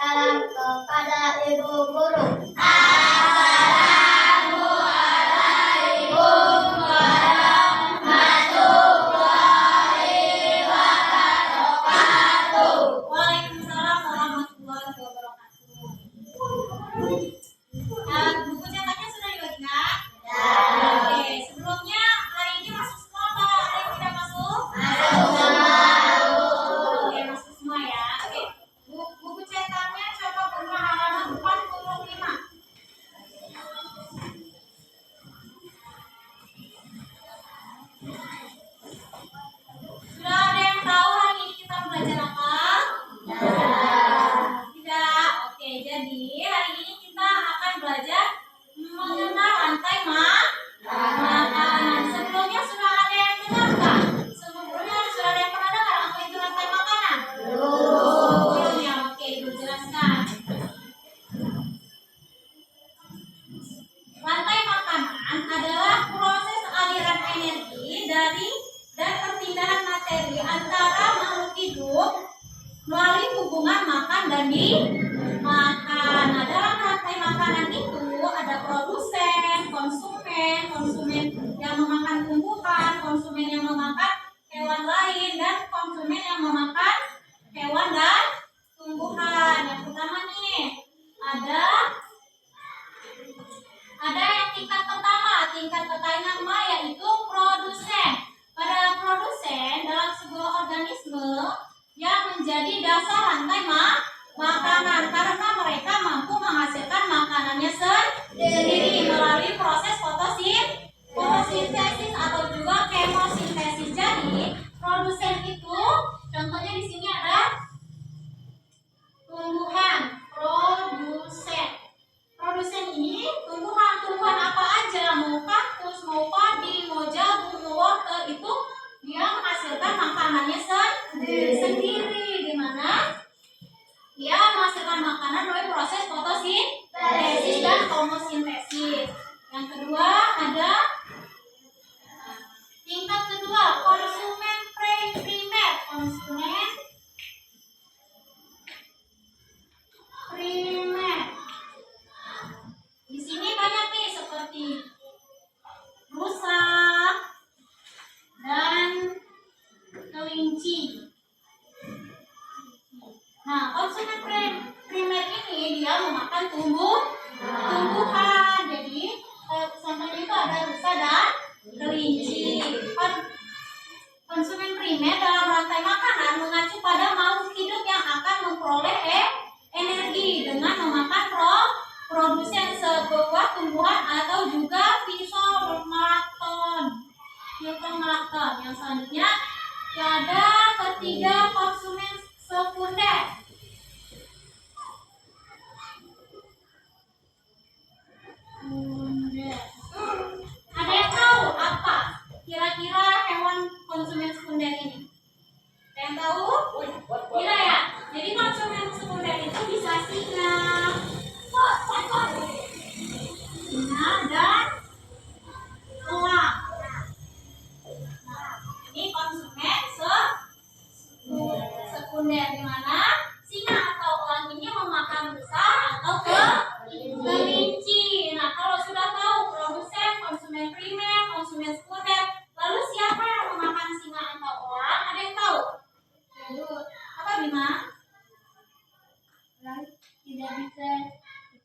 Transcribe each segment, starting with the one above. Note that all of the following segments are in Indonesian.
salam kepada Ibu Guru. Waalaikumsalam warahmatullahi wabarakatuh. Buku cetaknya sudah dibagikan? Oke, sebelumnya hari ini masuk semua apa ada yang tidak masuk? Oke, masuk semua ya. Oke, buku cetaknya coba buka halaman 45. Sudah ada yang tahu hari ini kita belajar apa? Tidak. Oke, jadi hari ini kita akan belajar mengenal rantai makanan. Sebelumnya sudah ada yang dengar nggak? Sebelumnya sudah ada yang pernah dengar apa itu rantai makanan? Belum ya. Oke, Ibu jelaskan. Rantai makanan adalah proses aliran energi dan perpindahan materi antara makhluk hidup melalui hubungan makan dan dimakan. Nah, dalam rantai makanan itu ada produsen, konsumen yang memakan tumbuhan, konsumen yang memakan hewan lain, dan konsumen yang memakan hewan dan tumbuhan. Yang pertama nih, ada yang tingkat pertama yaitu produsen. Pada produsen dalam sebuah organisme yang menjadi dasar rantai makanan karena mereka mampu menghasilkan makanannya sendiri melalui proses fotosintesis atau juga kemosintesis. Jadi produsen itu contohnya di sini ada tumbuhan. Produsen ini tumbuhan apa aja, mau kaktus, mau padi, mau jagung, mau wortel, itu dia menghasilkan makanannya sendiri, di mana dia menghasilkan makanan melalui proses fotosintesis dan homosintesis. Yang kedua ada tingkat kedua, konsumen primer. Di sini banyak nih seperti rusa dan kelinci. Nah, konsumen primer ini dia memakan tumbuhan. Jadi contohnya itu ada rusa dan kelinci. Konsumen primer dalam rantai makanan mengacu pada makhluk hidup yang akan memperoleh energi dengan memakan produsen sebuah tumbuhan atau juga fitoplankton. Yang selanjutnya ada ketiga, konsumen sekunder. Ada yang tahu apa kira-kira hewan konsumen sekunder ini? Ada yang tahu? Kira ya. Jadi konsumen sekunder itu bisa singa dan elang. Ini konsumen sekunder, di mana singa atau elang ini memakan rusa atau kelinci. Nah, kalau sudah tahu produsen, konsumen primer, konsumen sekunder, lalu siapa yang memakan singa atau elang? Ada yang tahu? Apa, Bima?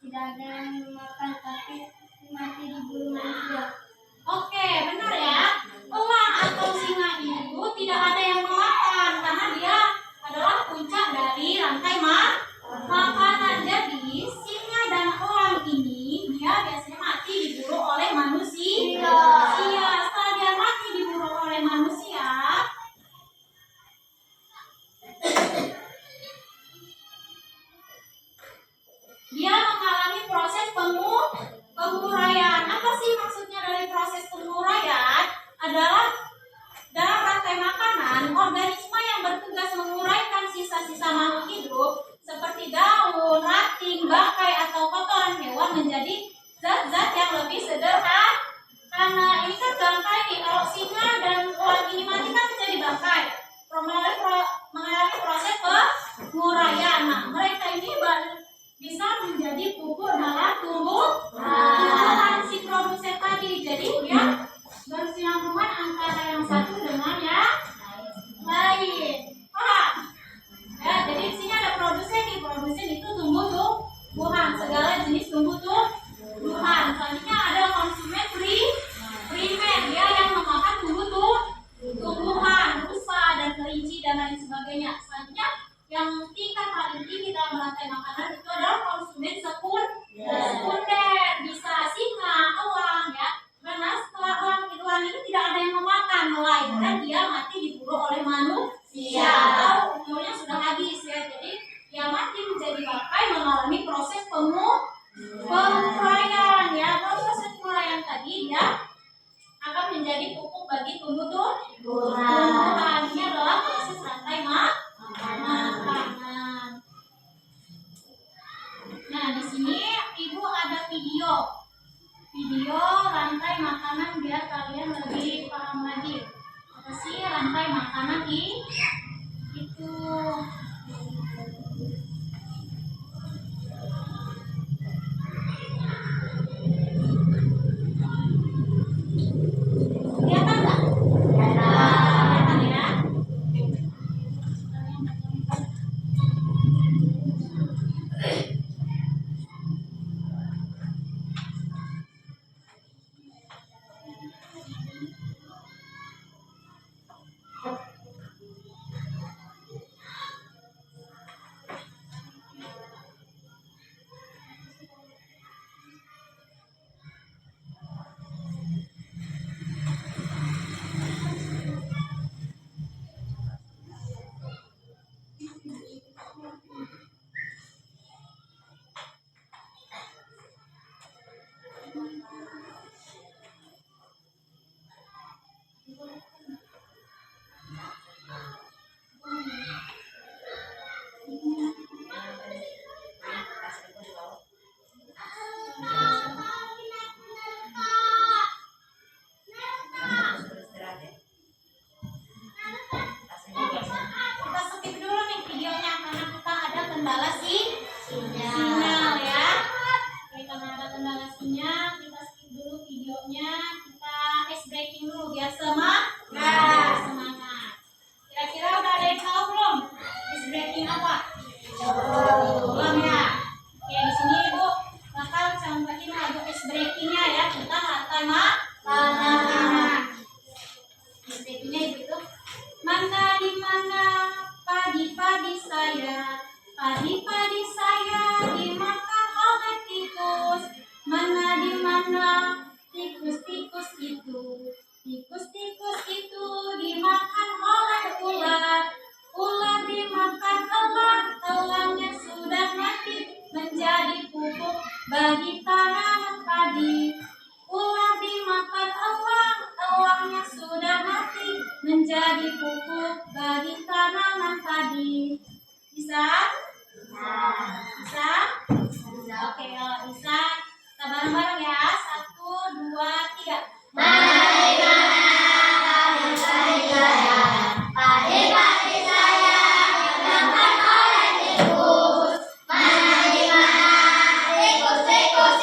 Tidak ada yang makan tapi mati diburu manusia. Oke, benar ya. Elang atau singa itu tidak ada yang memakan karena dia adalah puncak dari rantai makanan. Jadi singa dan elang ini dia biasanya mati diburu oleh manusia. Setelah dia mati diburu oleh manusia, dia mengalami proses penguraian. Apa sih maksudnya dari proses penguraian? Adalah dalam rantai makanan, organisme yang bertugas menguraikan sisa-sisa makhluk hidup seperti daun, ranting, bangkai, atau kotoran hewan menjadi zat-zat yang lebih sederhana. Karena ini kan bangkai nih, kalau singa dan elang ini mati kan menjadi bangkai. Mengalami proses penguraian. Nah, mereka ini dalam rantai makanan itu adalah konsumen sekunder, bisa singa, elang ya. Karena setelah elang itu tidak ada yang memakan, melainkan dia mati diburu oleh manusia atau umurnya sudah habis ya. Jadi dia mati menjadi bangkai mengalami proses penguraian ya. Kalau proses penguraian tadi dia akan menjadi pupuk bagi tumbuhan. Ini adalah proses rantai makanan. Nah, di sini Ibu ada video rantai makanan biar kalian lebih paham lagi. Apa sih rantai makanan itu? Kelihatan nggak? Kelihatan ya. Kita skip dulu nih videonya karena kita ada kendala sinyal ya. Oke, karena ada kendala sinyal, kita skip dulu videonya. Kita ice breaking dulu biar semangat. Kira-kira udah ada yang tahu belum? Ice breaking apa? Belum ya. Oke, di sini Ibu bakal contohin lagu ice breakingnya ya tentang rantai makanan. Ice breakingnya itu mana di mana padi-padi saya dimakan oleh tikus. Mana di mana tikus-tikus itu dimakan oleh ular. Ular dimakan elang, elangnya sudah mati menjadi pupuk bagi tanaman padi. Ular dimakan elang, elangnya sudah mati menjadi pupuk bagi tanaman padi. Bisa? Bisa? Oke, kalau bisa kita bareng-bareng ya. 1, 2, 3. Tikus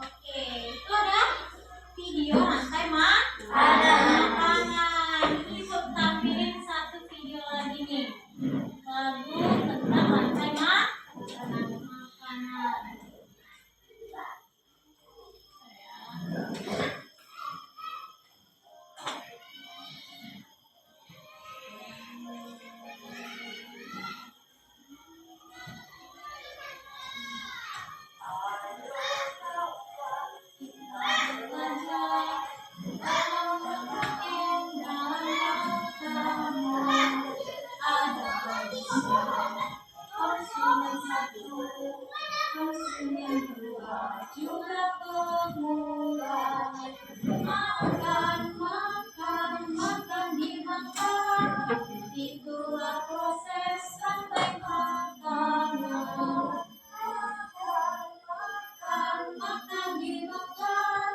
Oke, itu ada video rantai makanan. Ini Ibu tampilin satu video lagi nih. Lagu tentang rantai makanan. Juga pemula makan dimakan, itulah proses sampai makanan. Makan dimakan,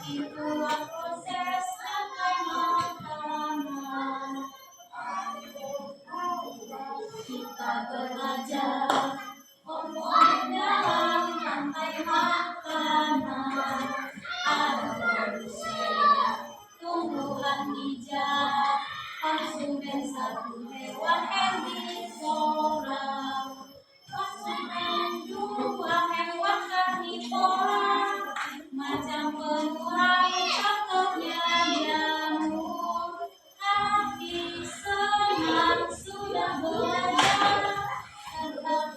itulah proses sampai makanan. Kita belajar hormon dalam rantai makanan. Ada manusia, tumbuhan hijau, konsumen satu, hewan herbivora, konsumen dua, hewan karnivora, macam penuai contohnya nyamuk. Hati senang sudah belajar tentang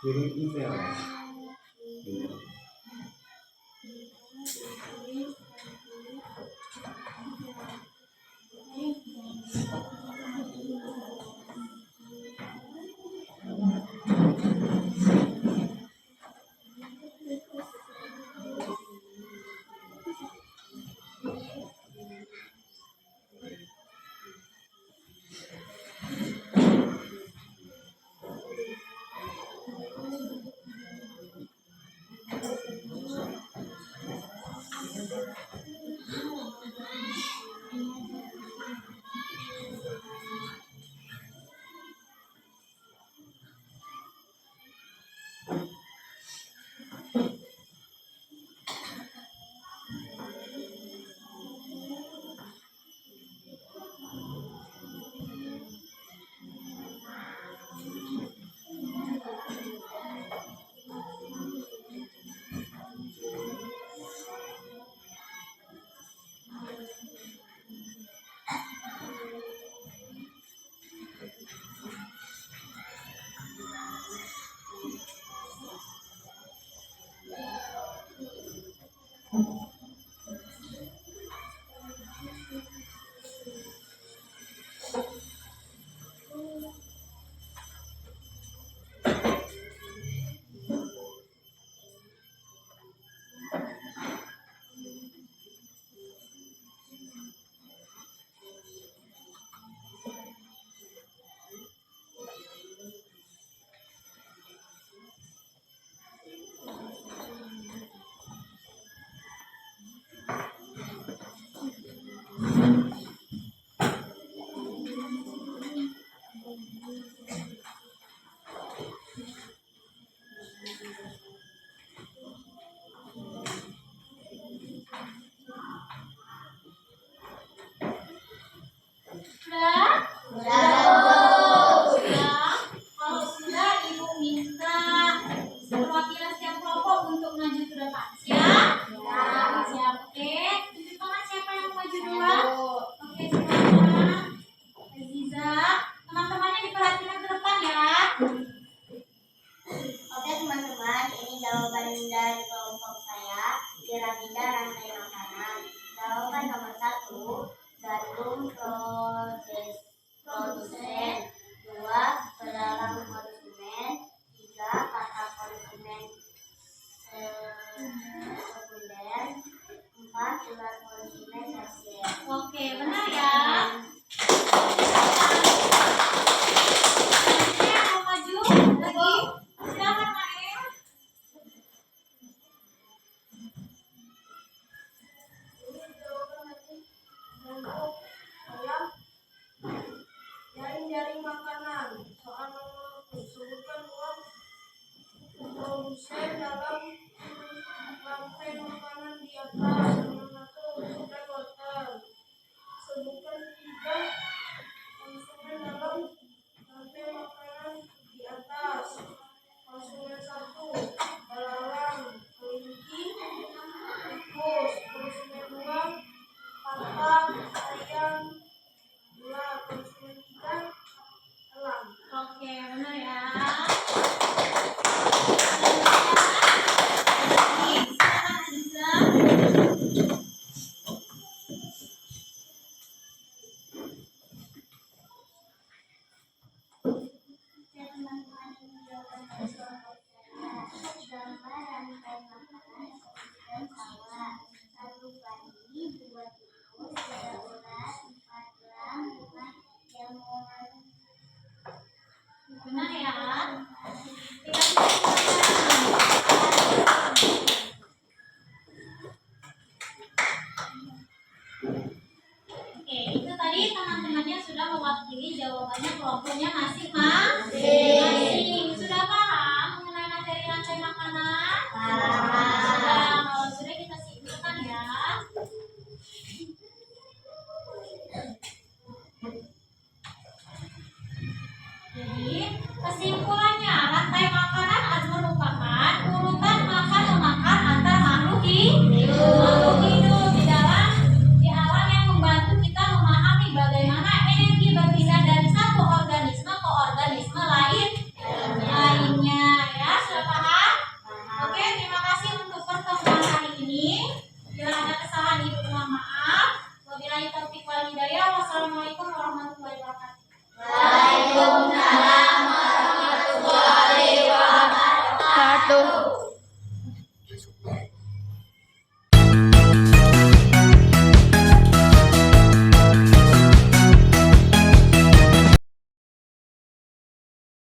kirim email ya. Email. Piramida rantai makanan. Jawaban nomor 1, gandum produsen. 2, pedagang konsumen. 3, kata konsumen sekunder. 4, gelar konsumen tersier. Oke, benar ya. Selanjutnya mau maju lagi. Silakan Mail. Jaring-jaring makanan. Soal nomor 1, sebutkan uang produsen dalam rantai makanan di atas. Nomor 1, sudah wortel. Sebutkan 3 konsumen dalam rantai makanan di atas. Konsumen 1, belalang, kelinci, tikus. Konsumen 2, papak, ayam, gula. Konsumen 3, elang. Oke, benar ya. Silakan Aziza. Ya teman-teman, ini jawaban kelompok saya. Gambar rantai makanan sebutkan sawah. 1 padi, 2 tikus, 3 ular, 4 elang, 5 jamur. Benar ya. Oke, itu tadi teman-temannya sudah mewakili jawabannya kelompoknya masing-masing. Sudah paham mengenai materi rantai makanan? Sudah. Kalau sudah kita simpulkan ya. Jadi kesimpulannya rantai makanan merupakan urutan makan memakan antar makhluk hidup di alam yang membantu kita memahami bagaimana energi berpindah dari satu organisme ke organisme lainnya. 1.